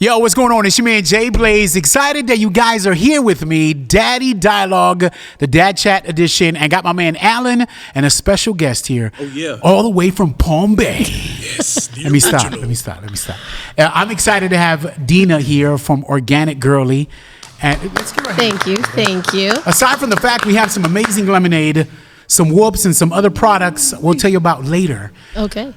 Yo, what's going on? It's your man Jay Blaze. Excited that you guys are here with me. Daddy Dialogue, the Dad Chat edition, and got my man Alan and a special guest here. Oh yeah, all the way from Palm Bay. Yes. Let me stop. I'm excited to have Dina here from Organic Girly. And let's get right Thank you. Aside from the fact we have some amazing lemonade, some whoops, and some other products we'll tell you about later. Okay.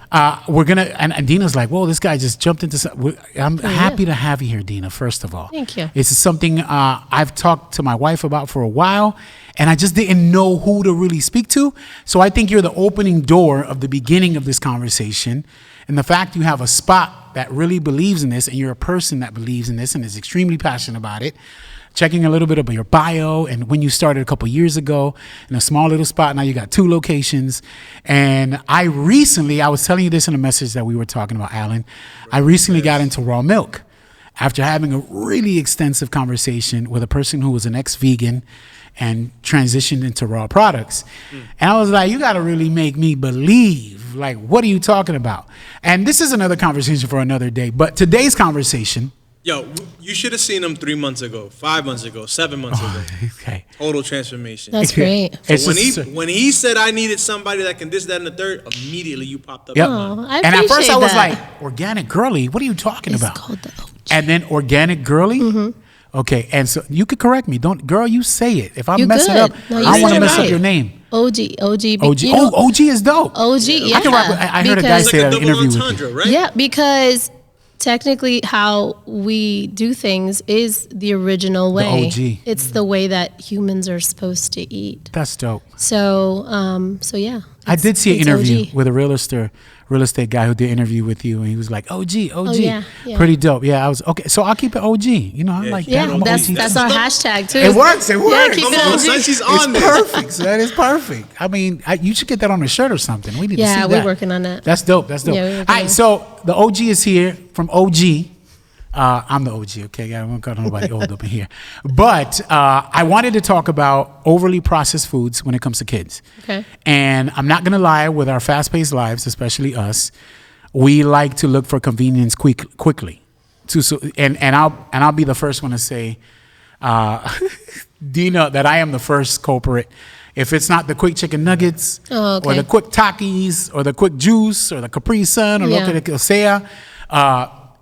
We're gonna and Dina's like, whoa, this guy just jumped into. I'm happy to have you here, Dina. First of all, thank you. This is something I've talked to my wife about for a while, and I just didn't know who to really speak to. So I think you're the opening door of the beginning of this conversation, and the fact you have a spot that really believes in this, and you're a person that believes in this and is extremely passionate about it. Checking a little bit about your bio and when you started a couple years ago in a small little spot. Now you got 2 locations. And I was telling you this in a message that we were talking about, Alan. I recently got into raw milk after having a really extensive conversation with a person who was an ex-vegan and transitioned into raw products. And I was like, you got to really make me believe. Like, what are you talking about? And this is another conversation for another day. But today's conversation. Yo, you should have seen him 3 months ago, 5 months ago, 7 months ago. Okay. Total transformation. That's great. So when he said I needed somebody that can this, that, and the third, immediately you popped up. Yep. Oh, I and at first I was that. like, Organic Girly? What are you talking It's about? called the OG. And then Organic Girly? Mm-hmm. Okay, and so you could correct me. Girl, you say it. If I mess it up, No, I want to mess up right. your name. OG. OG. OG is dope. OG, yeah. I heard a guy say that in an interview with you. Right? Yeah, because technically how we do things is the original way. The OG. It's the way that humans are supposed to eat. That's dope. So yeah. I did see an interview OG. with a real estate guy who did an interview with you, and he was like, OG. Yeah. Pretty dope. Yeah, I was, okay, so I'll keep it OG. You know, I like that. Yeah, I'm that's our dope. hashtag too. It works. Yeah, keep it OG. Since he's It's on this. perfect, son. It's perfect. I mean, you should get that on a shirt or something. We need to see that. Yeah, we're working on that. That's dope. Yeah, we're All right, so the OG is here from OG. I'm the OG, okay? I won't call nobody old up in here. But I wanted to talk about overly processed foods when it comes to kids. Okay. And I'm not going to lie, with our fast-paced lives, especially us, we like to look for convenience quickly. And I'll be the first one to say, Dina, that I am the first culprit. If it's not the quick chicken nuggets or the quick Takis or the quick juice or the Capri Sun or lo que sea,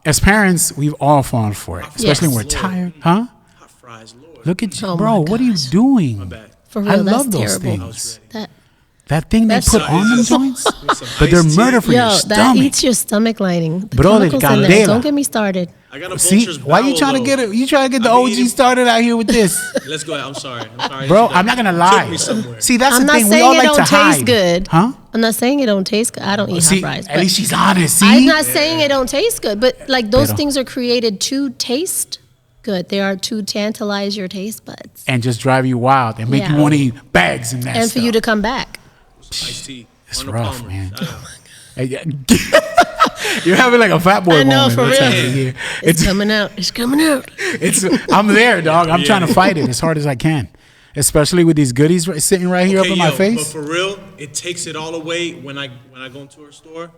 as parents, we've all fallen for it, especially when we're tired. Huh? Hot fries, Lord. Look at you, Oh bro. my What are you gosh. doing? My bad. For real, I that's love those terrible. things. That That thing they That's- put on them joints, but they're iced murder tea. for your that stomach. eats your stomach lining. The Bro, they chemicals in there. candela. Don't get me started. I got a See, vulture's why you bowel, trying to though. get it? You trying to get the I OG mean, started out here with this, Let's go ahead. I'm sorry. bro? I'm not gonna Took lie. me somewhere. See, that's I'm the not thing. We saying all it like don't to hide, taste good. huh? I'm not saying it don't taste good. I don't eat See, hot fries. at least she's honest. See, I'm not saying it don't taste good, but like those Pero- things are created to taste good. They are to tantalize your taste buds and just drive you wild and make Yeah. you want to eat bags and that and stuff. for you to come back. Iced tea. It's Arnold rough, Palmer. man. Shout out. Hey, yeah. You're having like a fat boy I know, moment. for What's real. happening here? It's coming out. It's coming out. I'm there, dog. I'm Yeah. trying to fight it as hard as I can, especially with these goodies sitting right here up in my But face. for real, it takes it all away when I go into a store.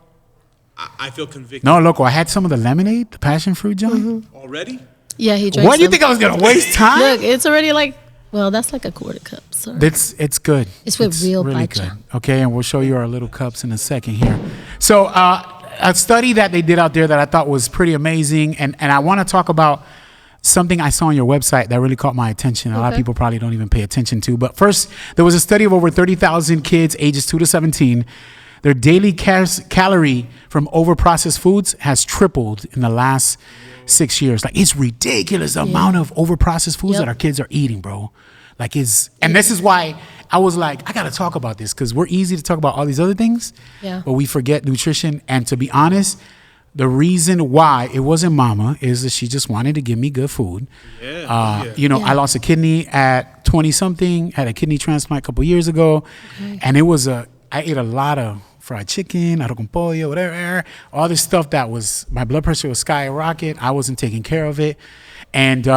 I feel convicted. No, loco, I had some of the lemonade, the passion fruit joint. Mm-hmm. Already? Yeah, he drank What do you some. think I was gonna waste time? Look, it's already like, well, that's like a quarter cup. Sorry. It's good. It's with real really bacha. good. Okay, and we'll show you our little cups in a second here. So a study that they did out there that I thought was pretty amazing, and I want to talk about something I saw on your website that really caught my attention. A lot of Okay. people probably don't even pay attention to. But first, there was a study of over 30,000 kids ages 2 to 17. Their daily calorie from overprocessed foods has tripled in the last 6 years. Like, it's ridiculous the amount of overprocessed foods Yep. that our kids are eating, bro. Like, and this is why I was like, I got to talk about this, because we're easy to talk about all these other things, Yeah. but we forget nutrition. And to be honest, the reason why it wasn't mama is that she just wanted to give me good food. Yeah. You know, Yeah. I lost a kidney at 20 something, had a kidney transplant a couple years ago. And I ate a lot of fried chicken, arroz con pollo, whatever, all this stuff my blood pressure was skyrocket. I wasn't taking care of it. And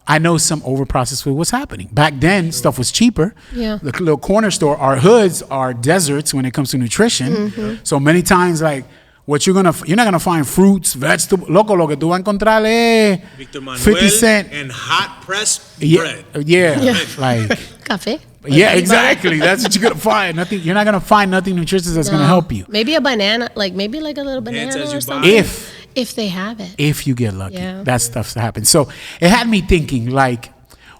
I know some overprocessed food was happening. Back then, stuff was cheaper. Yeah. The little corner store, our hoods are deserts when it comes to nutrition. So many times, like, what you're not gonna find fruits, vegetables. Loco, lo que tú vas a encontrar es Victor 50 Manuel cent. and hot pressed Yeah, bread. yeah, like Café. yeah, exactly. That's what you're gonna find. Nothing. You're not gonna find nothing nutritious that's gonna help you. Maybe a banana, maybe like a little banana as or you something. buy. If they have it. If you get lucky, Yeah. that stuff's happens. So it had me thinking, like,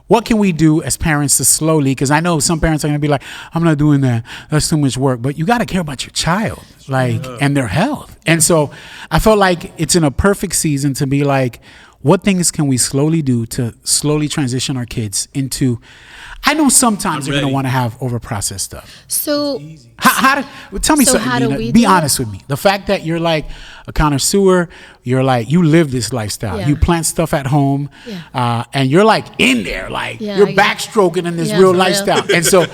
what can we do as parents to slowly? Because I know some parents are gonna be like, "I'm not doing that. That's too much work." But you got to care about your child, like, and their health. And so I felt like it's in a perfect season to be like, what things can we slowly do to slowly transition our kids into? I know sometimes they're gonna ready. want to have overprocessed stuff. So Tell me So something, how do Dina. we Be do honest with me. The fact that you're like a connoisseur, you're like, you live this lifestyle. Yeah. You plant stuff at home, Yeah. and you're like in there, like Yeah, you're I- backstroking in this Yeah, real for real. lifestyle. And so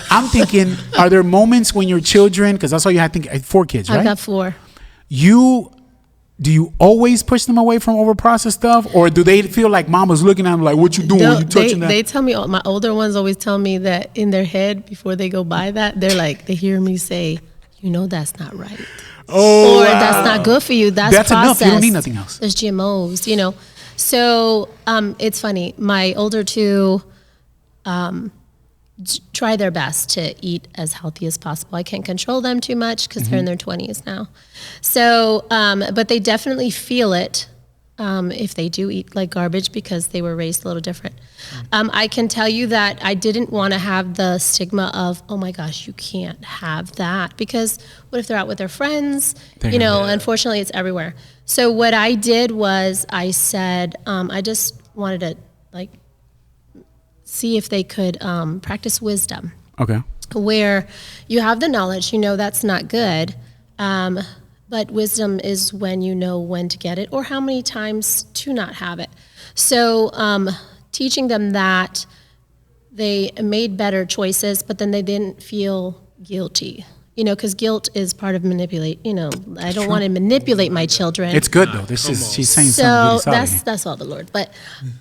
I'm thinking, are there moments when your children, because that's all you had to think, 4 kids, right? I've got 4. Do you always push them away from overprocessed stuff, or do they feel like mama's looking at them like, what you doing? You touching that? They tell me, my older ones always tell me that in their head before they go buy that, they're like, they hear me say, that's not right. Oh, Or wow. that's not good for you. That's That's enough. processed. You don't need nothing else. There's GMOs, So it's funny. My older 2 try their best to eat as healthy as possible. I can't control them too much because they're in their 20s now. So, but they definitely feel it if they do eat like garbage because they were raised a little different. I can tell you that I didn't want to have the stigma of, oh my gosh, you can't have that, because what if they're out with their friends? Unfortunately, it's everywhere. So what I did was I said, I just wanted to see if they could practice wisdom, Okay. where you have the knowledge, that's not good, but wisdom is when you know when to get it or how many times to not have it. So teaching them that, they made better choices, but then they didn't feel guilty. Because guilt is part of manipulate. I don't want to manipulate my children. It's good though. She's saying something really So solid here. that's all the Lord. But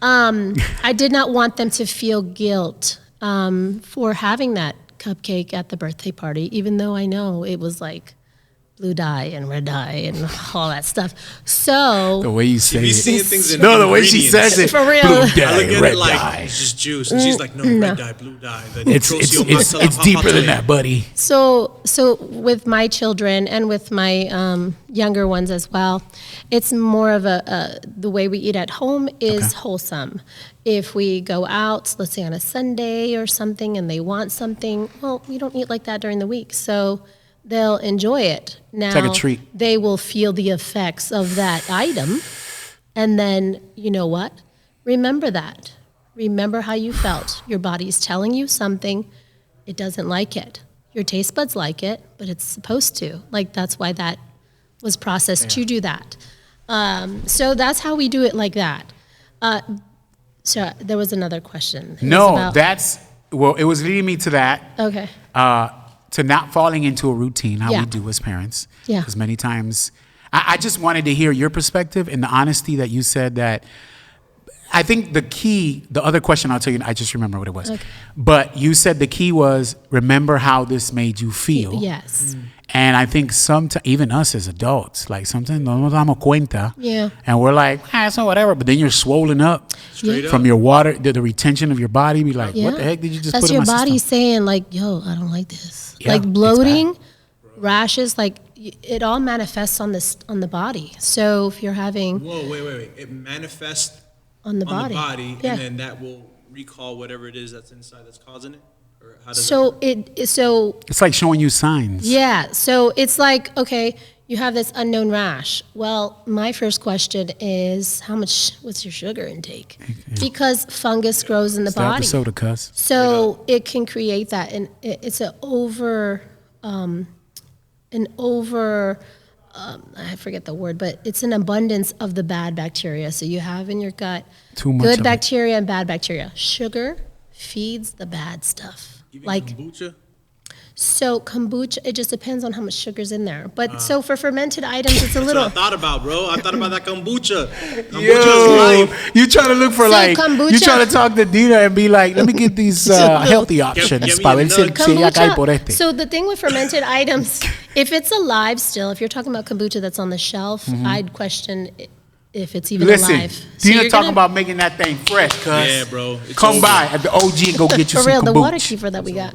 I did not want them to feel guilt for having that cupcake at the birthday party, even though I know it was like blue dye and red dye and all that stuff. So The way you say be it. seeing things in No, the way she ingredients. says it. For real. Blue I dye, look at red it like dye. it's just juice, and she's like, no, red dye, blue dye. It's deeper than that, buddy. So with my children and with my younger ones as well, it's more of the way we eat at home is wholesome. If we go out, let's say on a Sunday or something, and they want something, well, we don't eat like that during the week, so they'll enjoy it. Now, like a treat. They will feel the effects of that item, and then you know what? Remember that. Remember how you felt. Your body's telling you something. It doesn't like it. Your taste buds like it, but it's supposed to. That's why that was processed to do that. So that's how we do it like that. So there was another question. It No, was it was leading me to that. okay. To not falling into a routine, how Yeah. we do as parents. Yeah. Because many times, I just wanted to hear your perspective and the honesty that you said that. I think the other question I'll tell you, I just remember what it was. Okay. But you said the key was remember how this made you feel. Yes. And I think sometimes, even us as adults, like sometimes no nos damos cuenta. Yeah. And we're like, so whatever. But then you're swollen up Straight from up. your water, the retention of your body. Be like, what the heck did you just That's put in your my body system? saying yo, I don't like this. Yeah, it's Bloating, rashes, it all manifests on the body. So if you're having Whoa, wait. It manifests on the on body, the body, yeah. and then that will recall whatever it is that's inside that's causing it? Or how does So that work? It's like showing you signs. Yeah, so it's like, okay, you have this unknown rash. Well, my first question is, what's your sugar intake? Because fungus grows in the Start body. the soda, cuss. So it can create that, and it's I forget the word, but it's an abundance of the bad bacteria. So you have in your gut Too much good of it. bacteria and bad bacteria. Sugar feeds the bad stuff. Even Like kombucha? so kombucha, it just depends on how much sugar's in there. But so for fermented items, it's a That's what little. I thought about, bro. I thought about that kombucha. Kombucha Yo, is life. you trying to look for kombucha- you trying to talk to Dina and be like, let me get these healthy options Give me para ver si another ella cae por este. So the thing with fermented items If it's alive still, if you're talking about kombucha that's on the shelf, I'd question if it's even Listen, alive. So Dina you're talking gonna- about making that thing fresh, cuz. Yeah, bro. It's Come over. by at the OG and go get you For some real, the kombucha. water kefir that we got.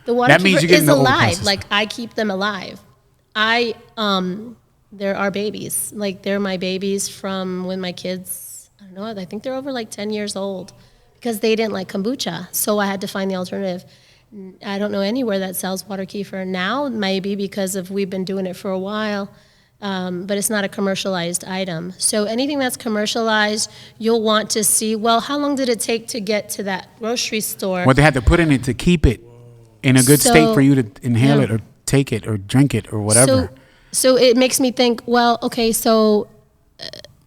The water That means kefir you're getting is the old alive. process. Like I keep them alive. They're our babies. Like they're my babies from when my kids, I don't know, I think they're over like 10 years old because they didn't like kombucha. So I had to find the alternative. I don't know anywhere that sells water kefir now, maybe because of we've been doing it for a while. But it's not a commercialized item. So anything that's commercialized, you'll want to see, well, how long did it take to get to that grocery store? What they had to put in it to keep it in a good state So- for you to inhale yeah. it or take it or drink it or whatever. So it makes me think, well, okay, so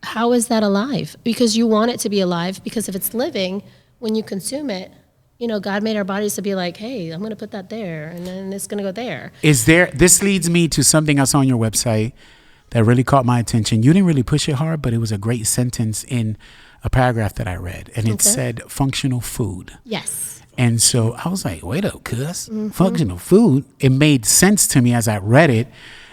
how is that alive? Because you want it to be alive, because if it's living, when you consume it, you know, God made our bodies to be like, hey, I'm going to put that there, and then it's going to go there. This leads me to something I saw on your website that really caught my attention. You didn't really push it hard, but it was a great sentence in a paragraph that I read, and it Okay. said functional food. Yes. And so I was like, wait up, cuz, functional food. It made sense to me as I read it.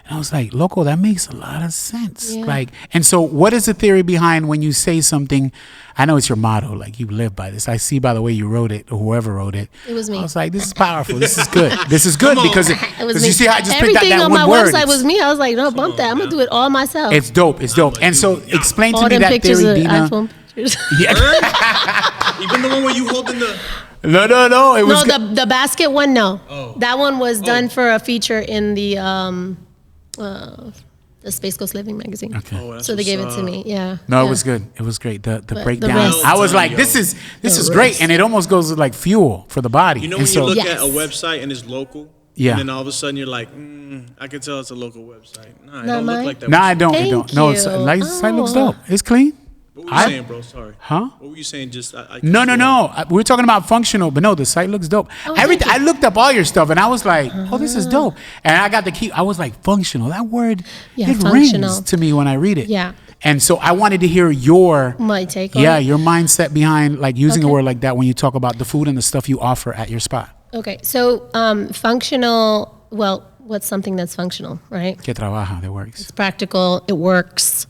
And I was like, loco, that makes a lot of sense. Yeah. Like, and so what is the theory behind when you say something? I know it's your motto, like you live by this. I see by the way you wrote it, or whoever wrote it. It was me. I was like, this is powerful. This is good. This is good Come on. because It was me. you see how I just picked Everything out that on one my word. website was me. I was like, no, bump that. I'm going to do it all myself. It's dope. It's dope. And so explain to all me them that pictures theory, of Dina. iPhone pictures. Yeah. Even the one where you holding the. No. It was No, the basket one, no. Oh. That one was done for a feature in the Space Coast Living magazine. Okay. Oh, that's So they gave it what's to up. me. Yeah. No, yeah. it was good. It was great. The the breakdown. rest- I was Well like, done, this yo. is The great, rest. and it almost goes like fuel for the body. You know And when you look Yes. at a website and it's local? Yeah. And then all of a sudden you're like, I can tell it's a local website. Nah, it Not don't mine? look like that. No, I don't. It Thank don't. No, you. site looks Oh. dope. It's clean. What were you saying, bro? Sorry. Huh? What were you saying? Just I No. We're talking about functional, but no, the site looks dope. thank you. I looked up all your stuff, and I was like, oh, this is dope. And I got the key. I was like, functional. That word, Yeah, it functional. rings to me when I read it. Yeah. And so I wanted to hear your My take on yeah, it. your mindset behind like using a Okay. word like that when you talk about the food and the stuff you offer at your spot. Okay, so functional, well, what's something that's functional, right? Que trabaja, that works. It's practical, it works.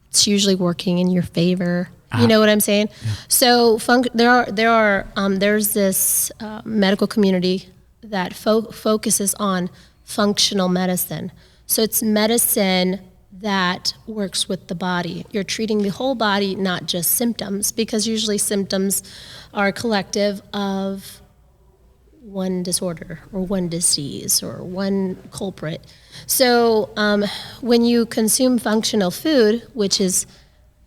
It's usually working in your favor. You know what I'm saying? So there's this medical community that focuses on functional medicine. So it's medicine that works with the body. You're treating the whole body, not just symptoms, because usually symptoms are a collective of one disorder or one disease or one culprit. So when you consume functional food, which is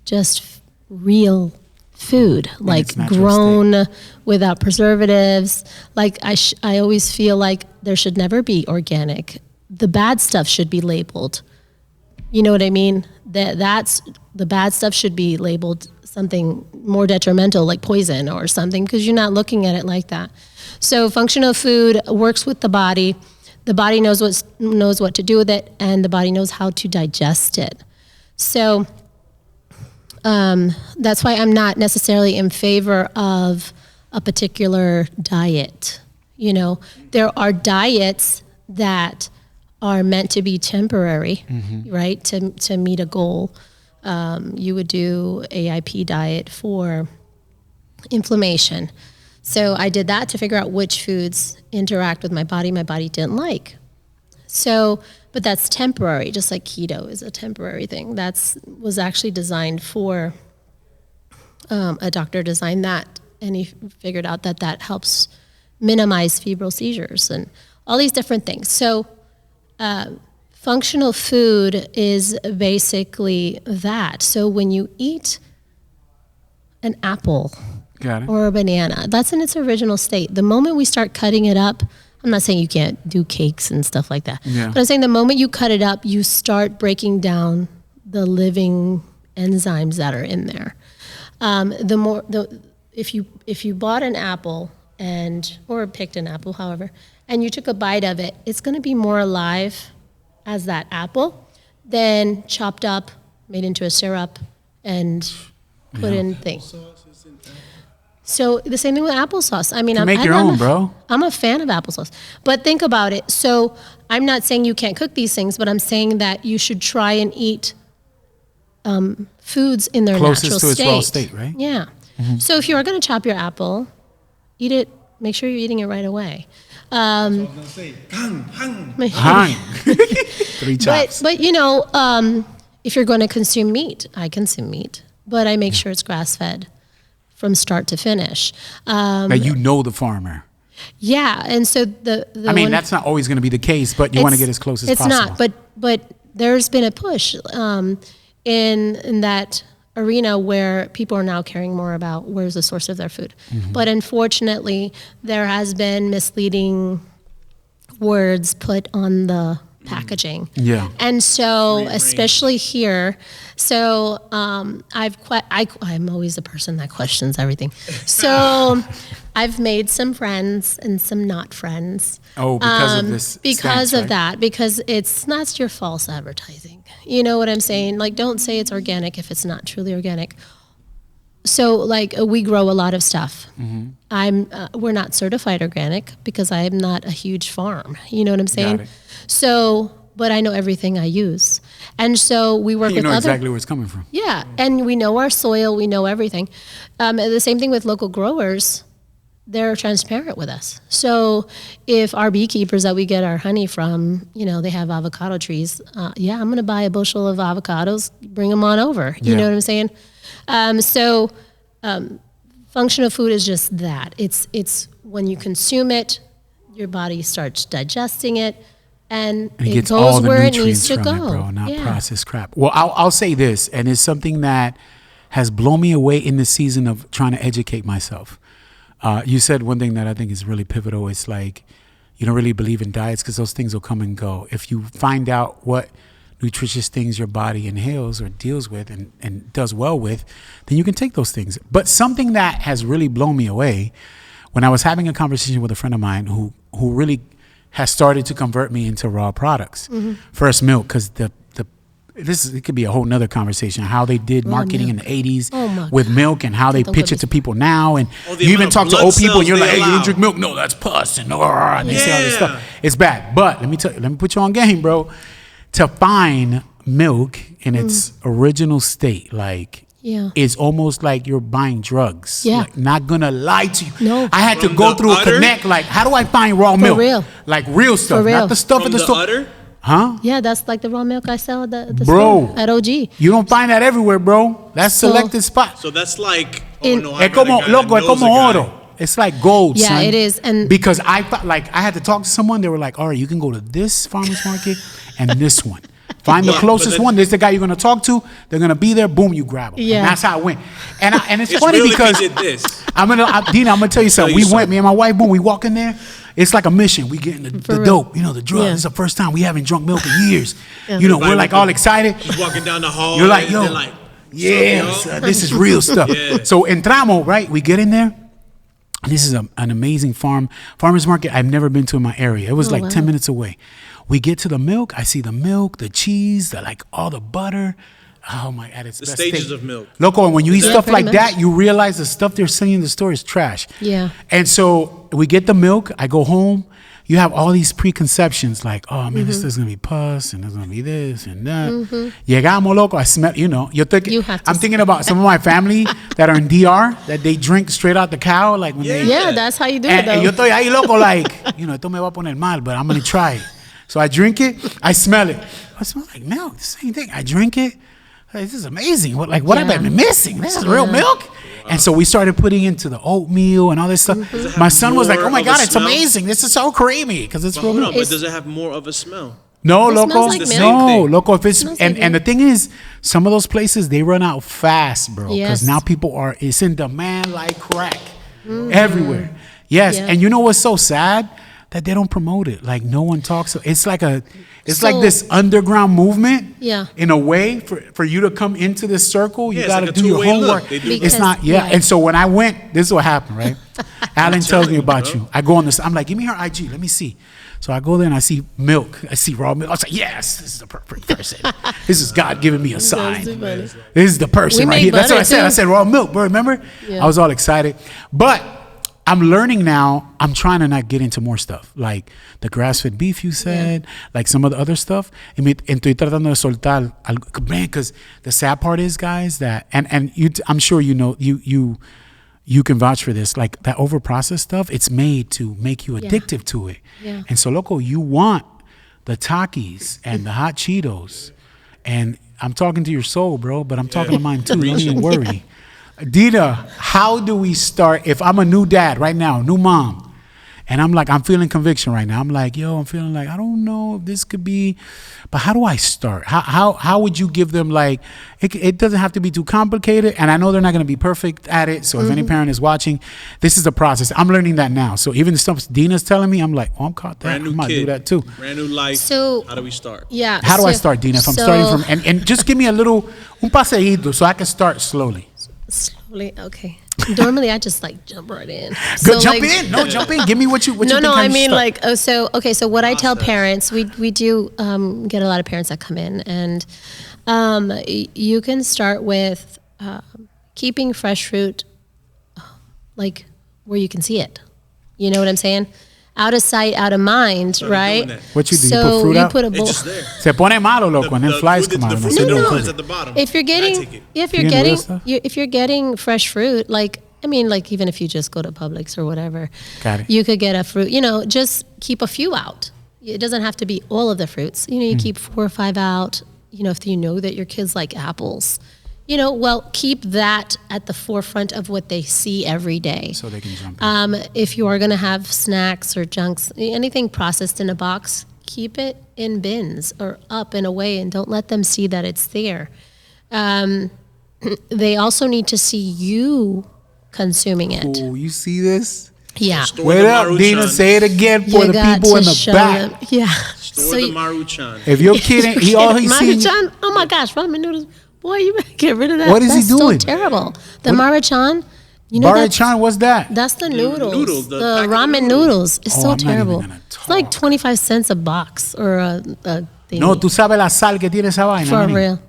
just real food, like its natural grown without preservatives, like I always feel like there should never be organic. The bad stuff should be labeled. You know what I mean? That's the bad stuff should be labeled something more detrimental, like poison or something, because you're not looking at it like that. So functional food works with the body. The body knows what to do with it, and the body knows how to digest it. So that's why I'm not necessarily in favor of a particular diet. You know, there are diets that are meant to be temporary, right? To meet a goal. You would do AIP diet for inflammation. So I did that to figure out which foods interact with my body didn't like. So, but that's temporary, just like keto is a temporary thing. Was actually designed for, a doctor designed that, and he figured out that helps minimize febrile seizures and all these different things. So functional food is basically that. So when you eat an apple Got it. or a banana, that's in its original state. The moment we start cutting it up, I'm not saying you can't do cakes and stuff like that, Yeah. but I'm saying the moment you cut it up, you start breaking down the living enzymes that are in there. If you bought an apple or picked an apple, however, and you took a bite of it, it's going to be more alive as that apple than chopped up, made into a syrup, and put in things. So the same thing with applesauce. I mean, make your own, bro. I'm a fan of applesauce. But think about it. So I'm not saying you can't cook these things, but I'm saying that you should try and eat foods in their Closest natural to its state. raw state, right? Yeah. So if you are going to chop your apple, eat it. Make sure you're eating it right away. I was gonna say, hang. Hang. 3 chops. But if you're going to consume meat, I consume meat, but I make sure it's grass fed from start to finish. That you know the farmer. Yeah, and so the I mean, that's not always going to be the case, but you want to get as close as possible. It's not, but there's been a push in that arena where people are now caring more about where's the source of their food. But unfortunately, there has been misleading words put on the packaging. Yeah. And so, especially here, so I'm always the person that questions everything. So I've made some friends and some not friends. Oh, because of this. Because stance, of right? that, because it's not your false advertising. You know what I'm saying? Like, don't say it's organic if it's not truly organic. So, like, we grow a lot of stuff. We're not certified organic because I am not a huge farm. You know what I'm saying? Got it. So, but I know everything I use, and so we work You with know other. exactly where it's coming from. Yeah, and we know our soil, we know everything. The same thing with local growers. They're transparent with us. So if our beekeepers that we get our honey from, they have avocado trees, I'm going to buy a bushel of avocados, bring them on over. You Yeah. know what I'm saying? Functional food is just that. It's when you consume it, your body starts digesting it, and And it it gets goes all the where it nutrients needs to from go. it, bro, not Yeah. processed crap. Well, I'll say this, and it's something that has blown me away in the season of trying to educate myself. You said one thing that I think is really pivotal. It's like you don't really believe in diets because those things will come and go. If you find out what nutritious things your body inhales or deals with and does well with, then you can take those things. But something that has really blown me away, when I was having a conversation with a friend of mine who really has started to convert me into raw products. First milk, because it could be a whole nother conversation, how they did marketing in the 80s with milk and how they pitch it to people now. And the you even amount talk of to blood old people and you're cells like, they hey, you allow. didn't drink milk? No, that's pus. And they say all this Yeah. stuff. It's bad. But let me put you on game, bro. To find milk in its original state, it's almost like you're buying drugs. Yeah. Like, not gonna lie to you. No. I had to From go the through a udder? connect. Like, how do I find raw milk? real. Like real stuff, real. not the stuff From in the the store. udder? Huh? Yeah, that's like the raw milk I sell at the Bro. store at OG. You don't find that everywhere, bro. That's So- selected spots. So that's like, Es como, loco, es como oro. It's like gold, Yeah, son. it is, and- because I thought, like, I had to talk to someone. They were like, all right, you can go to this farmer's market and this one. Find the But closest then- one. This is the guy you're going to talk to. They're going to be there. Boom, you grab them. Yeah. And that's how it went. And it's It's funny real because if you did this. Dina, I'm going to tell you something. you We something. went, me and my wife, boom, we walk in there. It's like a mission. We getting the real. dope, the drug. Yeah. This is the first time we haven't drunk milk in years. We're Everybody like with all the- excited. He's walking down the hall. You're like, and yo, they're like, yeah, "What's up, yo?" this is real stuff. Yeah. So entramos, right? We get in there. And this is an amazing farmer's market I've never been to in my area. It was like 10 minutes away. We get to the milk. I see the milk, the cheese, all the butter. Oh my God, it's The best stages thing. of milk. Loco, and when you eat Yeah, stuff pretty like much. that, you realize the stuff they're selling in the store is trash. Yeah. And so we get the milk. I go home. You have all these preconceptions like, oh man, this is gonna be pus and there's gonna be this and that. Llegamos, loco. I smell, You have to I'm thinking about some of my family that are in DR that they drink straight out the cow, like when they. Yeah, that's how you do it, And though. yo estoy ahí, loco, like, esto me va a poner mal, but I'm gonna try it. So I drink it. I smell it. I smell like milk. The same thing. I drink it. Hey, this is amazing. What have I been missing? This is real milk. And so we started putting into the oatmeal and all this stuff. have My son was like, more "Oh my of a God, it's smell? amazing! This is so creamy because it's But real hold milk." on, but It's- does it have more of a smell? No, It loco. smells like milk. No, Same thing. loco. If it's Smells and like and the milk. thing is, some of those places they run out fast, bro. Because Yes. now people it's in demand like crack everywhere. Yes, Yeah. and you know what's so sad? That they don't promote it. Like no one talks. It's like like So- this underground movement. Yeah. In a way, for you to come into this circle, you Yeah, it's got to like a do your two-way look. homework. They do It's Because- not. Yeah. yeah. And so when I went, this is what happened, right? Alan tells me you, about bro. you. I go on this. I'm like, give me her IG. Let me see. So I go there and I see milk. I see raw milk. I was like, yes, this is the perfect person. This is God giving me a sign. too funny. This is the person We right make here. That's what I butter, said. too. I said raw milk, bro. Remember? Yeah. I was all excited. But I'm learning now. I'm trying to not get into more stuff. Like the grass-fed beef you said, like some of the other stuff. Estoy tratando de soltar algo. Man, because the sad part is, guys, that, and you, I'm sure you know, you can vouch for this. Like that over-processed stuff, it's made to make you addictive to it. Yeah. And so, loco, you want the Takis and the hot Cheetos. And I'm talking to your soul, bro, but I'm talking to mine too. Don't even worry. Dina, how do we start? If I'm a new dad right now, new mom, and I'm feeling conviction right now. I'm like, yo, I'm feeling like, I don't know if this could be, but how do I start? How would you give them, like, it doesn't have to be too complicated, and I know they're not going to be perfect at it, so if any parent is watching, this is a process. I'm learning that now. So even the stuff Dina's telling me, I'm like, oh, I'm caught that. Brand I new might kid, do that too. brand new life. So- how do we start? Yeah. How do I start, Dina? If I'm starting from, and just give me un paseíto so I can start slowly. Slowly, okay. Normally, I just like jump right in. Go, jump in. No, jump in. Give me what you think. No, I I mean start. like, so what I tell parents, we do get a lot of parents that come in, and you can start with keeping fresh fruit like where you can see it. You know what I'm saying? Out of sight, out of mind, Started right? doing that. What you do? So You put fruit out? put a It's bowl. just there. Se pone malo, loco, and then flies come out. The and fruit say, that "Don't no, cook is it." at the bottom. If you're And I getting, take it. if You you're getting real getting, stuff? if you're getting fresh fruit, like I mean, like even if you just go to Publix or whatever, Got it. you could get a fruit. You know, just keep a few out. It doesn't have to be all of the fruits. You know, you keep 4 or 5 out. You know, if you know that your kids like apples, you know, well, keep that at the forefront of what they see every day. So they can jump in. If you are going to have snacks or junks, anything processed in a box, keep it in bins or up and away, and don't let them see that it's there. They also need to see you consuming it. Ooh, you see this? Yeah. Store Wait the up, Dina. Maruchan. Say it again for You the got people to in the show back. them. Yeah. Store So the you- Maruchan. If you're kidding, he's seen. Maruchan, oh my gosh, ramen noodles. Boy, you better get rid of that. What is he That's doing? so terrible. The Maruchan, you know that's, Barachan, what's that? that's the noodles. noodles, the the packet of ramen noodles. noodles. It's Oh, so I'm not even terrible. gonna It's like talk. 25 cents a box or a thing. No, tú sabes la sal que tiene esa vaina. For honey. real.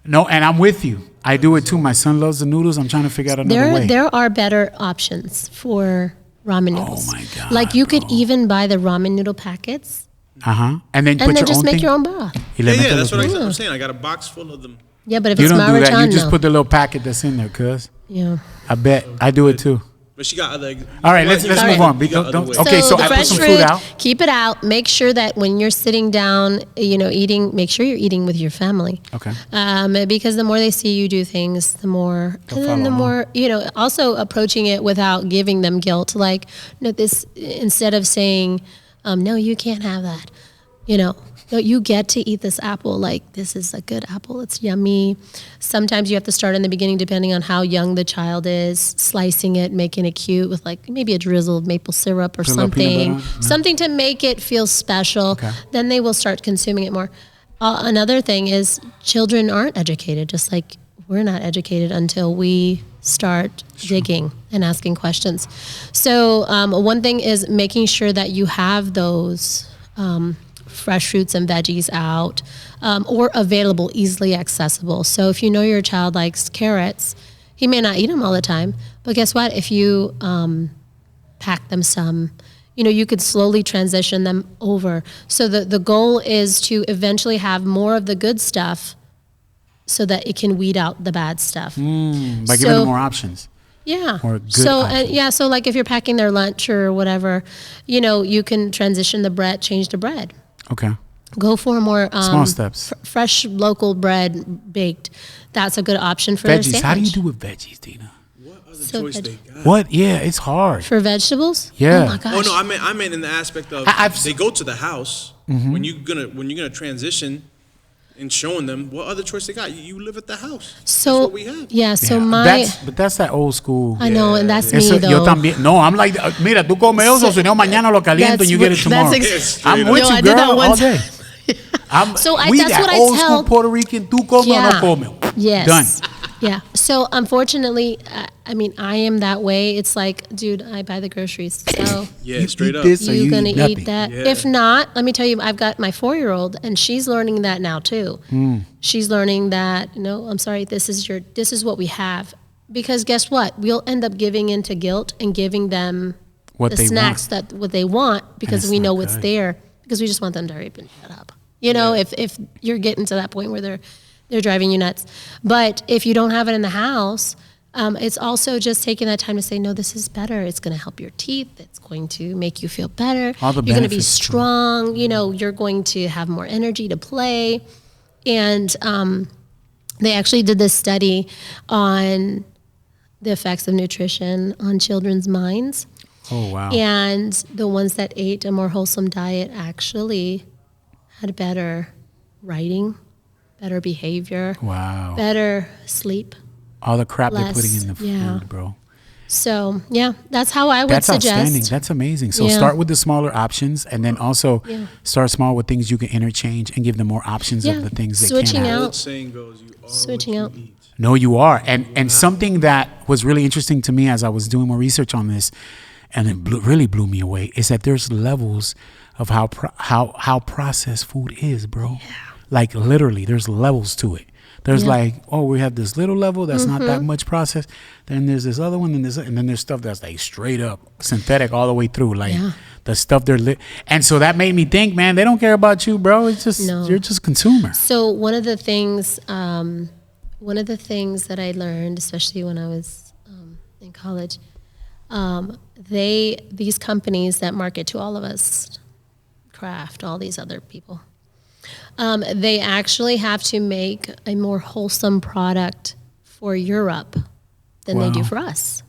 No, and I'm with you. I do it too. My son loves the noodles. I'm trying to figure out another way. There are better options for ramen noodles. my God, Like you could even buy the ramen noodle packets And then put and then your just own make thing. your own broth. Y le Yeah, metes that's los- what I'm saying. I got a box full of them. Yeah, but if You it's don't do that. Maruchan, You just no. put the little packet that's in there, cuz. Yeah. I bet. I do it too. But she got other. All right, let's All move right. on. You got Don't- other ways. okay, so the I put fresh some fruit, fruit out. keep it out. Make sure that when you're sitting down, you know, eating, make sure you're eating with your family. Okay. Because the more they see you do things, the more, They'll and then the follow more, you know, also approaching it without giving them guilt. Like, no, this, instead of saying, no, you can't have that, you know, no, you get to eat this apple. Like, this is a good apple. It's yummy. Sometimes you have to start in the beginning, depending on how young the child is, slicing it, making it cute with like maybe a drizzle of maple syrup or Put a little peanut something, butter on it? something to make it feel special. Okay. Then they will start consuming it more. Another thing is children aren't educated, just like we're not educated until we start digging and asking questions. So one thing is making sure that you have those fresh fruits and veggies out or available, easily accessible. So if you know your child likes carrots, he may not eat them all the time, but guess what? If you pack them some, you know, you could slowly transition them over. So the goal is to eventually have more of the good stuff so that it can weed out the bad stuff. By giving So- them more options. Yeah. Or good so options. so like if you're packing their lunch or whatever, you know, you can transition the bread, change the bread. Okay. Go for more Small steps. fresh local bread baked. That's a good option for their Veggies. sandwich. How do you do with veggies, Dina? What other So choice veg- they got? What? Yeah, it's hard. For vegetables? Yeah. Oh my gosh. Oh no, I meant in the aspect of I've- they go to the house Mm-hmm. when you're gonna transition and showing them what other choice they got. You live at the house. So That's what we have. yeah, so Yeah, my that's that old school. I know, and that's me Eso, though. yo también. No, I'm like, mira, tú comes eso, si no mañana lo caliento and you get it tomorrow. I'm with Yo, you, I did that girl, one all day. So we that's that what I old tell. school Puerto Rican, tú comes o no comes. Yes. Done. Yeah. So unfortunately, I mean, I am that way. It's like, dude, I buy the groceries. So Yeah, straight eat up. this or you're you going eat to nothing. eat that. Yeah. If not, let me tell you, I've got my 4-year-old and she's learning that now too. She's learning that, no, I'm sorry, this is what we have. Because guess what? We'll end up giving into guilt and giving them What the they snacks want. that what they want because it's we not know it's good. there because we just want them to hurry up and shut up. You know, if you're getting to that point where they're driving you nuts. But if you don't have it in the house, it's also just taking that time to say, no, this is better. It's going to help your teeth. It's going to make you feel better. All the You're going to be benefits to it. strong. You know, you're going to have more energy to play. And they actually did this study on the effects of nutrition on children's minds. Oh, wow. And the ones that ate a more wholesome diet actually had better writing, better behavior, Wow. better sleep. All the crap they're less, putting in the food, yeah. bro. So, yeah, that's how I would That's suggest. outstanding. That's amazing. So Yeah. start with the smaller options and then also Yeah. start small with things you can interchange and give them more options Yeah. of the things they Switching can have. out. Old saying goes, you are Switching what out. you eat. No, you are. And something that was really interesting to me as I was doing more research on this, and it really blew me away, is that there's levels of how processed food is, bro. Yeah. Like literally, there's levels to it. There's like, oh, we have this little level that's not that much processed. Then there's this other one, and then there's stuff that's like straight up synthetic all the way through, like the stuff they're And so that made me think, man, they don't care about you, bro. It's just you're just consumer. So one of the things that I learned, especially when I was in college, these companies that market to all of us, Kraft, all these other people, they actually have to make a more wholesome product for Europe than they do Wow. for us.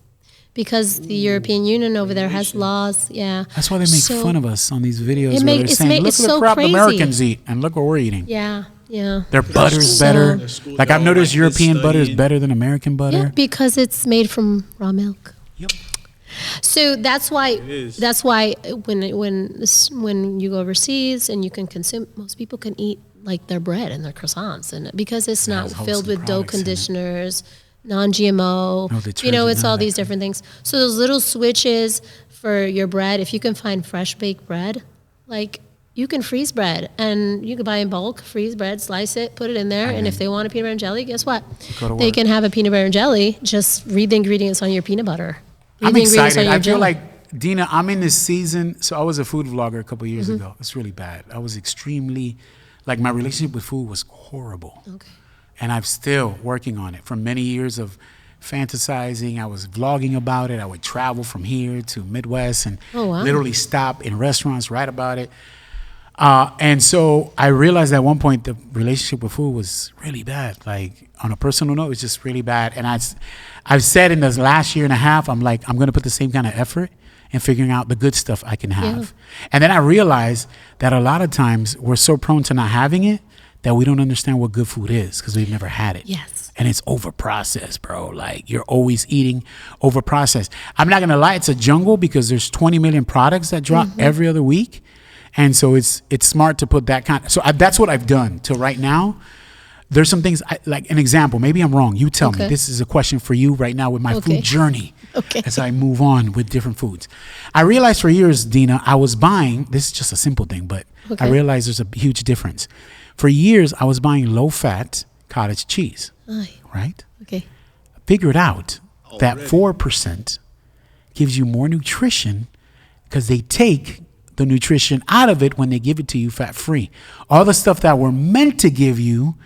Because the European Union over there has laws, That's why they make So- fun of us on these videos It where they're it's saying, look it's at the so crap crazy. Americans eat, and look what we're eating. Yeah. Their butter's So- better. Their school, Like they're I've all noticed like this European butter is studying. better than American butter. Yeah, because it's made from raw milk. Yep. So that's why is. when you go overseas and you can consume, most people can eat like their bread and their croissants, and because it's not has filled wholesome with dough products in it. conditioners, non-GMO, No you know, detergent, it's none all of these that. different things. So those little switches for your bread, if you can find fresh baked bread, like you can freeze bread and you can buy in bulk, freeze bread, slice it, put it in there, and if they want a peanut butter and jelly, guess what? Go to They work. can have a peanut butter and jelly. Just read the ingredients on your peanut butter. Read I'm the ingredients on excited. your I feel jelly. like, Dina, I'm in this season. So I was a food vlogger a couple years Mm-hmm. ago. It's really bad. I was extremely, like my relationship with food was horrible. Okay. And I'm still working on it. From many years of fantasizing, I was vlogging about it. I would travel from here to Midwest and Oh, wow. literally stop in restaurants, write about it. And so I realized at one point the relationship with food was really bad. Like on a personal note, it's just really bad. And I've said in this last year and a half, I'm like, I'm going to put the same kind of effort in figuring out the good stuff I can have. And then I realized that a lot of times we're so prone to not having it that we don't understand what good food is because we've never had it. Yes. And it's over processed, bro. Like you're always eating over processed. I'm not gonna lie, it's a jungle because there's 20 million products that drop every other week. And so it's smart to put that kind. So that's what I've done till right now. There's some things like an example. Maybe I'm wrong. You tell me. Okay. This is a question for you right now with my Okay. food journey. Okay. As I move on with different foods, I realized for years, Dina, I was buying. This is just a simple thing, but I Okay. realized there's a huge difference. For years, I was buying low-fat cottage cheese. Aye. Right? Okay. Figured out that Already. 4% gives you more nutrition because they take the nutrition out of it when they give it to you fat free. All the stuff that were meant to give you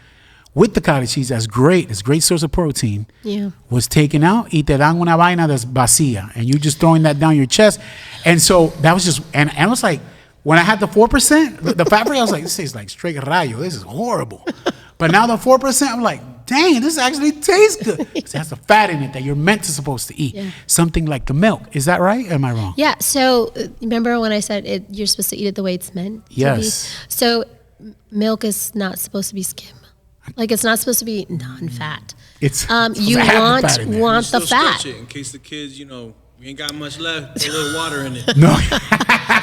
with the cottage cheese, that's great. It's a great source of protein. Yeah. Was taken out. Y te dan una vaina that's vacía. And you just throwing that down your chest. And so that was just, and I was like, when I had the 4%, the fat free, I was like, this tastes like straight rayo. This is horrible. But now the 4%, I'm like, dang, this actually tastes good. It has the fat in it that you're meant to supposed to eat. Yeah. Something like the milk. Is that right? Am I wrong? Yeah. So remember when I said you're supposed to eat it the way it's meant to Yes. be? So milk is not supposed to be skim. Like it's not supposed to be non-fat. It's You supposed to have the fat in there. want the Still fat. stretch it in case the kids, we ain't got much left. Put a little water in it. No.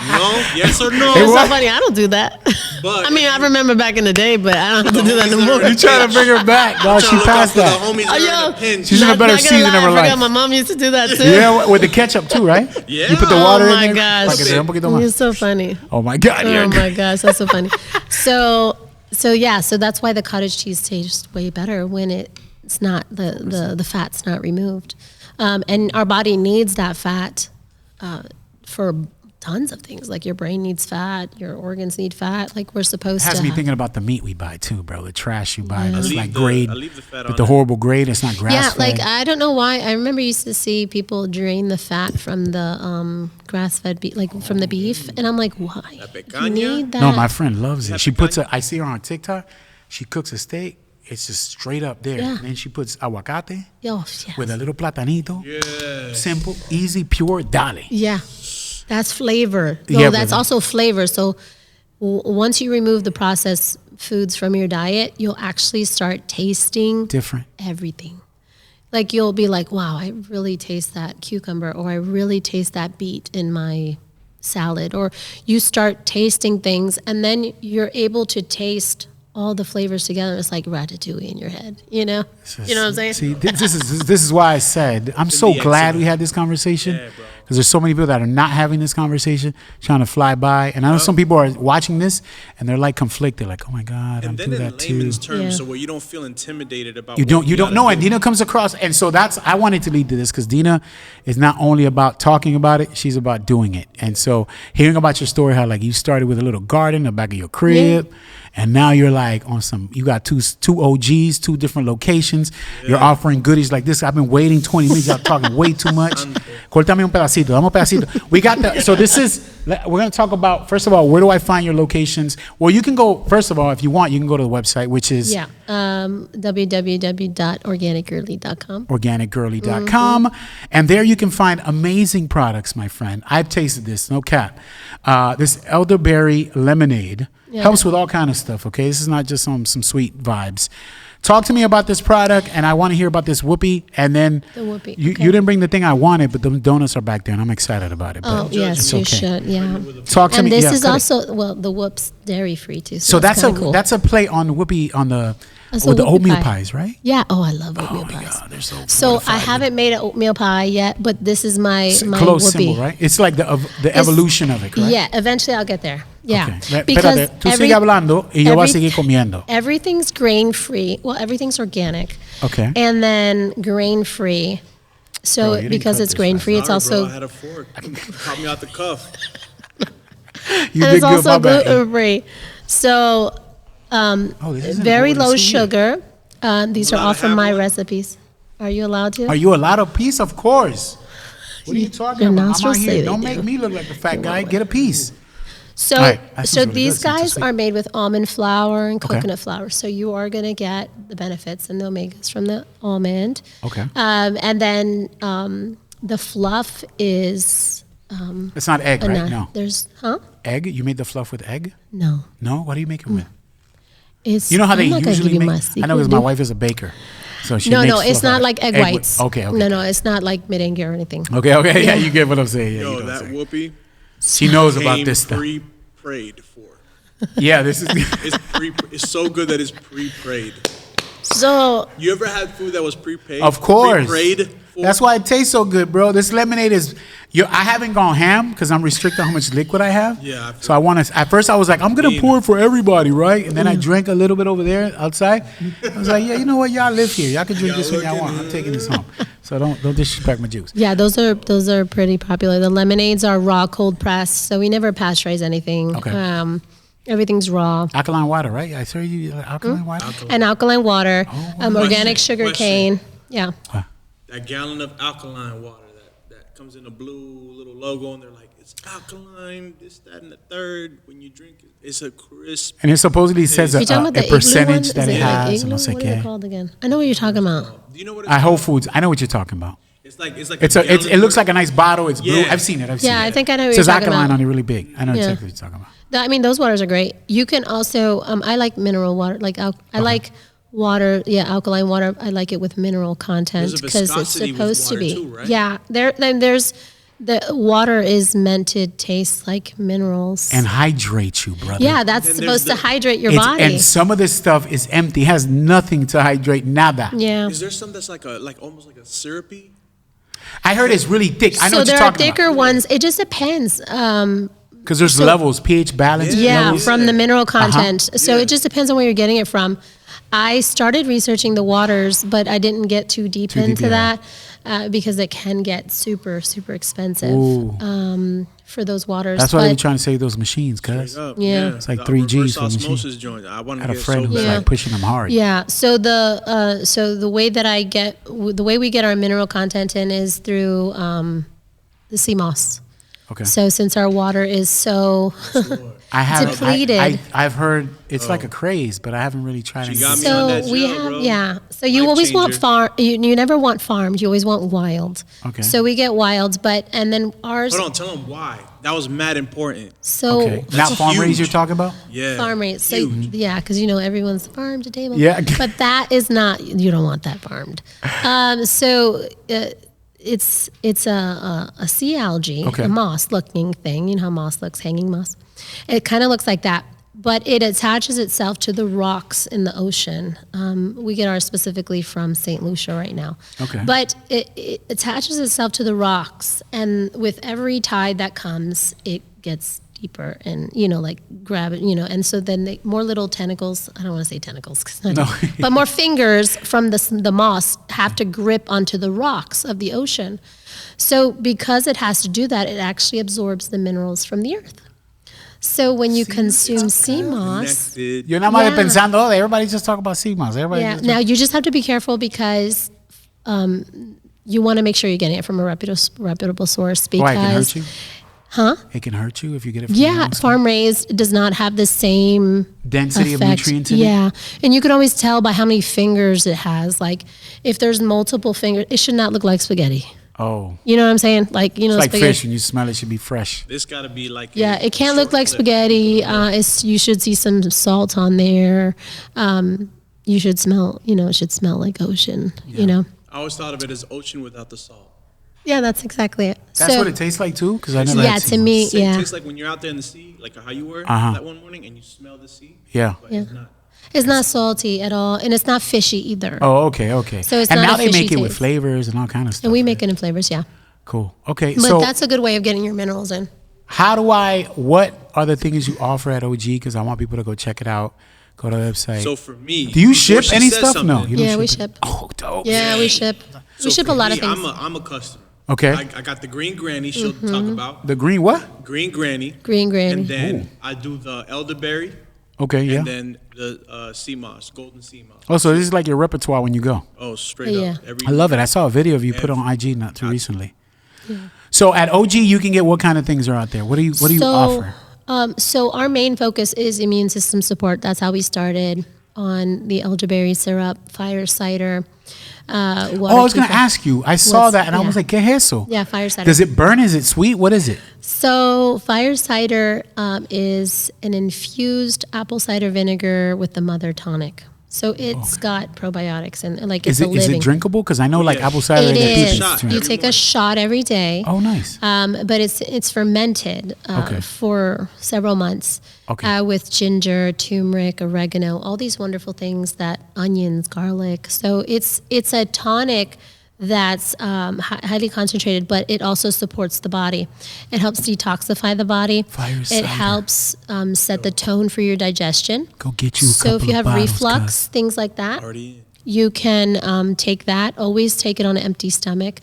No, yes or no? It's so funny. I don't do that. But I mean, I remember back in the day, but I don't have to do that no more. You trying to bring her back, dog? She passed that. She's in a better season of her life. My mom used to do that too. Yeah, with the ketchup too, right? Yeah. You put the water Oh in my there. gosh. Para que sea un poquito más. You're so funny. Oh my God. Oh my gosh, that's so funny. So that's why the cottage cheese tastes way better when it's not the fat's not removed, and our body needs that fat for tons of things. Like your brain needs fat, your organs need fat. Like we're supposed to. Has me thinking about the meat we buy too, bro. The trash you buy that's like I grade, leave the fat with on the it. horrible grade. It's not grass Yeah, fed. like I don't know why. I remember used to see people drain the fat from the grass-fed beef, like from the beef, and I'm like, why? You picanha? need that. No, my friend loves it. She puts picanha? I see her on TikTok. She cooks a steak. It's just straight up there. Yeah. And then she puts aguacate Oh, yes. with a little platanito. Yes. Simple, easy, pure, dale. Yeah, that's flavor. No, Yeah, that's brother. also flavor. So once you remove the processed foods from your diet, you'll actually start tasting Different. everything. Like you'll be like, wow, I really taste that cucumber, or I really taste that beet in my salad. Or you start tasting things, and then you're able to taste all the flavors together. It's like ratatouille in your head, you know? You know what I'm saying? See, this is why I said I'm so the glad eczema. we had this conversation. Yeah, bro. Because there's so many people that are not having this conversation, trying to fly by. And I know some people are watching this and they're like conflicted, like, oh my God, I'm And then through in that too. layman's terms, Yeah. so where you don't feel intimidated about You what don't gotta know. do. And Dina comes across, and so I wanted to lead to this because Dina is not only about talking about it, she's about doing it. And so hearing about your story, how like you started with a little garden in the back of your crib, and now you're like on some. You got two OGs, two different locations. You're offering goodies like this. I've been waiting 20 minutes. Y'all talking way too much. Cortame un pedacito. Dame un pedacito. We got the. So this is. We're going to talk about, first of all, where do I find your locations? Well, you can go, first of all, if you want, you can go to the website, which is www.organicgirly.com. organicgirly.com. And there you can find amazing products, my friend. I've tasted this, no cap. This elderberry lemonade helps with all kind of stuff, okay? This is not just some sweet vibes. Talk to me about this product, and I want to hear about this whoopie. And then The whoopie, you okay. didn't bring the thing I wanted, but the donuts are back there, and I'm excited about it. But Oh, yes, it's you okay. should, yeah. Talk to And me. this yeah, is cut it. also, well, the whoop's dairy-free too. So that's kinda cool. a play on whoopie on the That's with a the whoopie oatmeal pie. pies, right? Yeah, oh, I love Oh oatmeal my pies. God, they're so. So I fortified. haven't made an oatmeal pie yet, but this is my Close whoopie. symbol, right? It's like the evolution of it, correct? Yeah, eventually I'll get there. Yeah, Okay. because Espérate, tú sigue hablando y yo voy a seguir comiendo. everything's grain-free. Well, everything's organic. Okay. And then grain-free. So Bro, you didn't because cut it's this, grain-free, it's Sorry, also bro, I had a fork. Caught me out the cuff. You and did it's good, also my bad. gluten-free. So Oh, this isn't very what it low is here. sugar. These are allowed all to from have my one? recipes. Are you allowed to? Are you allowed a piece? Of course. What are you talking Your about? I'm out nostrils say here. they Don't do. make me look like a fat guy. Get a piece. So, All right, that so sounds really these good. Sounds guys sweet. are made with almond flour and Okay. coconut flour. So you are going to get the benefits and the omegas from the almond. Okay. And then the fluff is It's not egg, right? banana. No. There's Egg? You made the fluff with egg? no. No? What do you make it with? It's You know how I'm they not gonna usually give you make? my I secret, know because my dude. wife is a baker. So she No, makes no, it's fluff not out like of egg with- whites. Okay, okay. No, it's not like merengue or anything. Okay, yeah, you get what I'm saying. Yeah, you Yo, know what I'm that saying. whoopie She knows about came this stuff. pre-prayed for. Yeah, this is. It's so good that it's pre-prayed. So You ever had food that was pre-paid? Of course. Pre-prayed for? That's why it tastes so good, bro. This lemonade is. I haven't gone ham because I'm restricted how much liquid I have. Yeah, I feel So I want to. At first, I was like, I'm gonna Dina. pour it for everybody, right? And then I drank a little bit over there outside. I was like, yeah, you know what? Y'all live here. Y'all can drink Y'all this when y'all looking want. I'm taking this home. So don't disrespect my juice. yeah, those are pretty popular. The lemonades are raw, cold pressed. So we never pasteurize anything. Okay. Everything's raw. Alkaline water, right? I saw you alkaline water. And alkaline water, Oh, organic sugar cane. Yeah. That gallon of alkaline water that comes in a blue little logo, and they're like, it's alkaline, this, that, and the third. When you drink it, it's a crisp. And it supposedly says You talking about the a igloo percentage one? that Is it like has. igloo? And I say, What is it called again? I know what you're talking about. Do you know what At Whole Foods, I know what you're talking about. it's like? It's like It looks like a nice bottle. It's blue. Yeah. I've seen it. I've seen Yeah, it. I think I know what It you're says talking alkaline about. on it really big. I know Yeah. exactly what you're talking about. I mean, those waters are great. You can also, I like mineral water. Like I like water, alkaline water. I like it with mineral content There's a because it's viscosity with supposed to water be. too, right? Yeah, then there's The water is meant to taste like minerals. And hydrate you, brother. Yeah, that's Then supposed to there's hydrate your It's- body. And some of this stuff is empty, has nothing to hydrate, nada. Yeah. Is there some that's like almost like a syrupy? I heard it's really thick. I know So what you're there are talking thicker ones. It just depends. Because there's levels, pH balance. Yeah, levels. from the mineral content. So Yeah. it just depends on where you're getting it from. I started researching the waters, but I didn't get too deep into yeah. that because it can get super, super expensive for those waters. That's why But they're trying to save those machines, cuz. Yeah. It's like The 3 Gs reverse for the machine. osmosis joint. I want I to had a get friend so who's bad. like pushing them hard. yeah, so the way that the way we get our mineral content in is through the sea moss. Okay. So since our water is so I have depleted. I've heard it's like a craze, but I haven't really tried it. got me on that So we gel, have, bro. yeah. So you Life always want changer. farm. You never want farmed. You always want wild. Okay. So we get wild, and then ours. Hold on, tell them why. That was mad important. So Okay. Not That's farm raised huge. you're talking about? Yeah. farm raised. So Huge. yeah, because everyone's farm to table. Yeah. But that is not. You don't want that farmed. It's a sea algae, Okay. a moss looking thing. You know how moss looks, hanging moss. It kind of looks like that, but it attaches itself to the rocks in the ocean. We get ours specifically from St. Lucia right now. Okay. But it attaches itself to the rocks, and with every tide that comes, it gets deeper and like grab it, and so then more little tentacles. I don't want to say tentacles, but more fingers from the moss have to grip onto the rocks of the ocean. So because it has to do that, it actually absorbs the minerals from the earth. So when you consume sea moss, Connected. You're not mal Yeah. pensando, oh, everybody just talk about sea moss. Everybody yeah. just Now you just have to be careful because you want to make sure you're getting it from a reputable source because Why, it can hurt you? Huh? It can hurt you if you get it from Yeah, your own stuff? farm raised does not have the same Density of effect. nutrients in it? Yeah, and you can always tell by how many fingers it has. Like, if there's multiple fingers, it should not look like spaghetti. Oh. You know what I'm saying? Like, It's like spaghetti. fish. When you smell it, should be fresh. This got to be like. Yeah, a it can't look short like clip. spaghetti. You should see some salt on there. You should smell. It should smell like ocean. I always thought of it as ocean without the salt. Yeah, that's exactly it. That's what it tastes like too? Because I never Yeah, had to sea moss. me, It yeah. tastes like when you're out there in the sea, like how you were Uh-huh. that one morning, and you smell the sea. Yeah. But Yeah. it's not. It's not salty at all, and it's not fishy either. Oh, okay. So it's and not now a they fishy make it with taste. flavors and all kind of stuff. And we right? make it in flavors, yeah. Cool. Okay. But So that's a good way of getting your minerals in. what are the things you offer at OG? Because I want people to go check it out. Go to the website. So for me, do you before ship she any says stuff? No. something- You don't Yeah, we it? ship. Oh, dope. Yeah, we ship. So We ship for a lot me, of things. I'm a customer. Okay. I got the green granny. She'll Mm-hmm. talk about The green what? green granny. Green granny. And then I do the elderberry. Okay, yeah. And then the sea moss, golden sea moss. Oh, so this is like your repertoire when you go. Oh, straight Yeah. up. Every I love it. I saw a video of you put on Every- IG not too recently. So at OG, you can get what kind of things are out there? What do you offer? So our main focus is immune system support. That's how we started on the elderberry syrup, fire cider. Oh, I was going to ask you. I saw What's- that and I was yeah. like, ¿qué es eso? Yeah, fire cider. Does it burn? Is it sweet? What is it? So fire cider is an infused apple cider vinegar with the mother tonic. So it's got probiotics and like it's Is a living. it drinkable? Because I know like Yeah. apple cider. It they get is. people Shot. to drink. You Every take a morning. shot every day. Oh, nice. But it's fermented Okay. for several months Okay. with ginger, turmeric, oregano, all these wonderful things that onions, garlic. So it's a tonic that's highly concentrated, but it also supports the body. It helps detoxify the body. Fire It cider. helps set the tone for your digestion. Go get you a So if couple you of have bottles, reflux, things like that, already in. you can take that. Always take it on an empty stomach,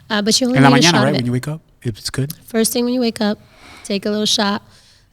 but you only En la need a mañana, shot right? of When it. you wake up, it's good. First thing when you wake up, take a little shot.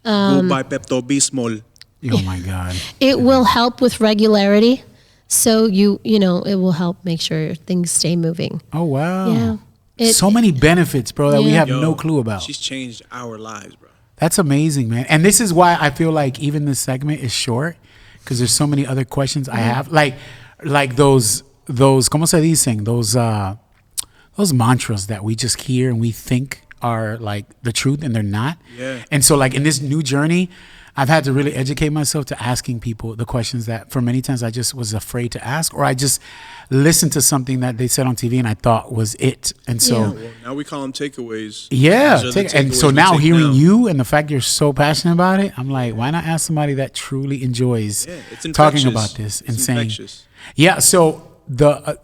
Go buy Pepto-Bismol. Oh my God. It will help with regularity, so it will help make sure things stay moving. Oh wow. Yeah. It- So many benefits, bro, that we Yeah. have Yo, no clue about. She's changed our lives, bro. That's amazing, man. And this is why I feel like even this segment is short because there's so many other questions I have. Like those ¿cómo se dicen? Those mantras that we just hear and we think are like the truth and they're not. Yeah. And so like in this new journey, I've had to really educate myself to asking people the questions that for many times I just was afraid to ask, or I just listened to something that they said on TV and I thought was it. And so, Yeah. Well, now we call them takeaways. yeah. These are the And so takeaways we now take hearing now. you and the fact you're so passionate about it, I'm like, why not ask somebody that truly enjoys Yeah, it's talking infectious. about this and It's saying, infectious. yeah. So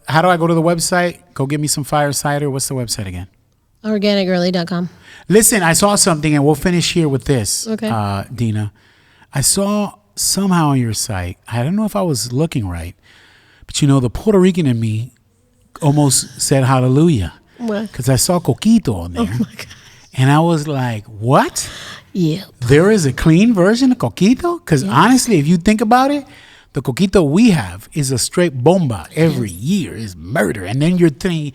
how do I go to the website? Go get me some fire cider. What's the website again? Organicgirly.com. Listen, I saw something, and we'll finish here with this, Okay. Dina. I saw somehow on your site, I don't know if I was looking right, but the Puerto Rican in me almost said hallelujah. What? Because I saw coquito on there. Oh my God. And I was like, what? Yeah. There is a clean version of coquito? Because honestly, if you think about it, the coquito we have is a straight bomba every year. Is murder. And then you're thinking,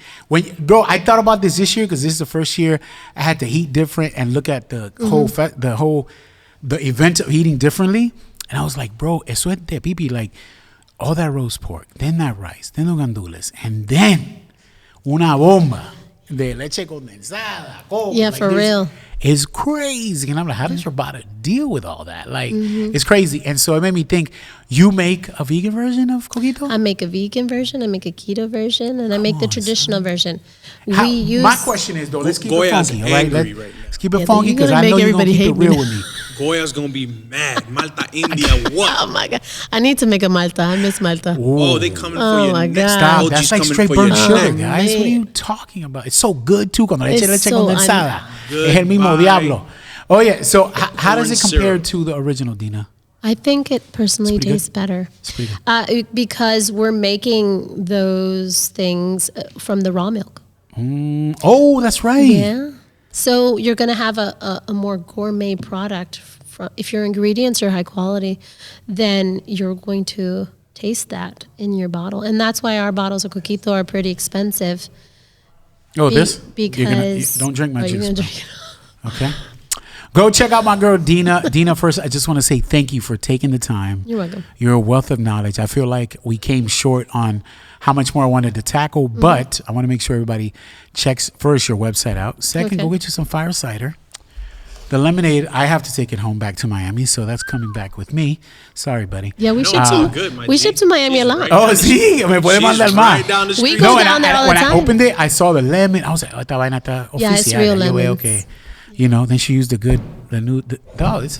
bro, I thought about this year because this is the first year I had to eat different and look at the the event of eating differently. And I was like, bro, eso es de pipi. Like, all that roast pork, then that rice, then los gandules, and then una bomba de leche condensada. Yeah, for real. It's crazy. And I'm like, how does your body deal with all that? Like, it's crazy. And so it made me think, you make a vegan version of coquito? I make a vegan version, I make a keto version, and I make the traditional version. My question is, though, let's keep it Goya's funky, all right? angry right now. Let's keep it Yeah, funky you're because gonna I know make you're going to everybody keep it hate me real now. with me. Goya's gonna be mad. Malta India, what? Oh my God. I need to make a Malta. I miss Malta. Oh, they coming Oh for your my next. God. Stop. OG's That's like coming straight for burnt your sugar, neck. guys. What are man. you talking about? It's so good, too. Cuando le eche It's leche so condensada. Good. Es el mismo Goodbye. diablo. Oh, yeah. So how does it Corn compare syrup. to the original, Dina? I think it personally It's pretty tastes better It's pretty good. because we're making those things from the raw milk. Oh, that's right. Yeah. So you're going to have a more gourmet product. If your ingredients are high quality, then you're going to taste that in your bottle. And that's why our bottles of coquito are pretty expensive. Oh, this? Because don't drink my you're juice. gonna bro. drink it. Okay. Go check out my girl, Dina. Dina, first, I just want to say thank you for taking the time. You're welcome. You're a wealth of knowledge. I feel like we came short on how much more I wanted to tackle, but I want to make sure everybody checks first your website out. Second, go Okay. get you some fire cider. The lemonade, I have to take it home back to Miami, so that's coming back with me. Sorry, buddy. Yeah, we No, ship it's to all good, my we G. ship to Miami She's a lot. right Oh, down the sí, me puede She's mandar más. right down the We street. go No, and down there all the when I time. opened it, I saw the lemon. I was like, oh, esta vaina está Yeah, it's oficial. real Yo, lemons. okay. Then she used this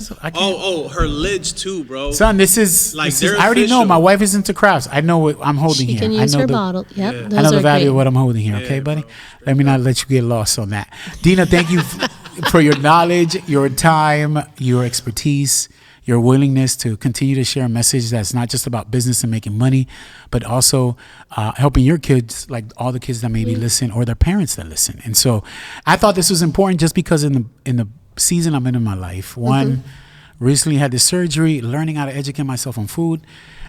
is, I can't. Oh, her lids too, bro. Son, this is, Like, this is they're I already know official. my wife is into crafts. I know what I'm holding She here. can I use know her the, bottle. Yep, Yeah. those I know the are value great. of what I'm holding here, okay, Yeah, buddy? bro. Let me not let you get lost on that. Dina, thank you for your knowledge, your time, your expertise, your willingness to continue to share a message that's not just about business and making money, but also helping your kids, like all the kids that maybe listen or their parents that listen. And so I thought this was important just because in the season I'm in my life, one, recently had this surgery, learning how to educate myself on food,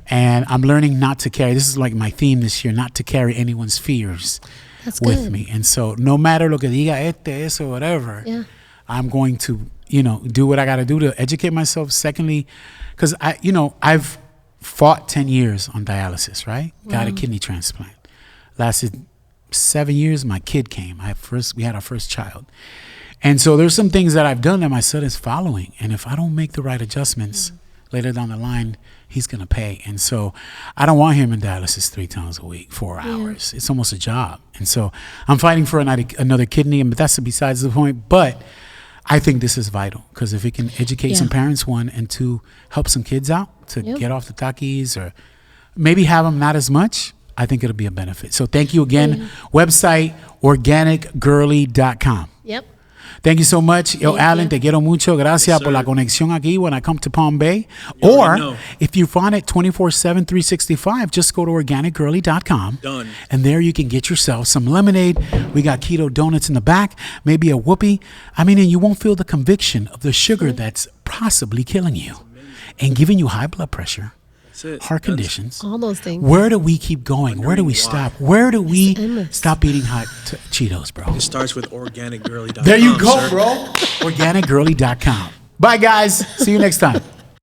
and I'm learning not to carry, this is like my theme this year, not to carry anyone's fears That's with good. me. And so no matter lo que diga eso, whatever, Yeah. I'm going to, do what I got to do to educate myself. Secondly, because I've fought 10 years on dialysis, right? Got a kidney transplant. Lasted 7 years. My kid came. We had our first child. And so there's some things that I've done that my son is following. And if I don't make the right adjustments later down the line, he's going to pay. And so I don't want him in dialysis 3 times a week, 4 hours. It's almost a job. And so I'm fighting for another kidney, but that's besides the point. But I think this is vital because if it can educate some parents, one, and two, help some kids out to get off the takis or maybe have them not as much, I think it'll be a benefit. So thank you again. Website, organicgirly.com. Yep. Thank you so much. Yo, Thank Alan, you. te quiero mucho. Gracias Yes, por la sir. conexión aquí when I come to Palm Bay. You Or already know. if you find it 24/7, 365, just go to organicgirly.com. Done. And there you can get yourself some lemonade. We got keto donuts in the back, maybe a whoopie. And you won't feel the conviction of the sugar that's possibly killing you and giving you high blood pressure, That's it. heart That's- conditions. All those things. Where do we keep going? Where do we Wondering why. stop? Where do we endless. stop eating hot Cheetos, bro? It starts with organicgirly.com. There you go, sir. bro. Organicgirly.com. Bye, guys. See you next time.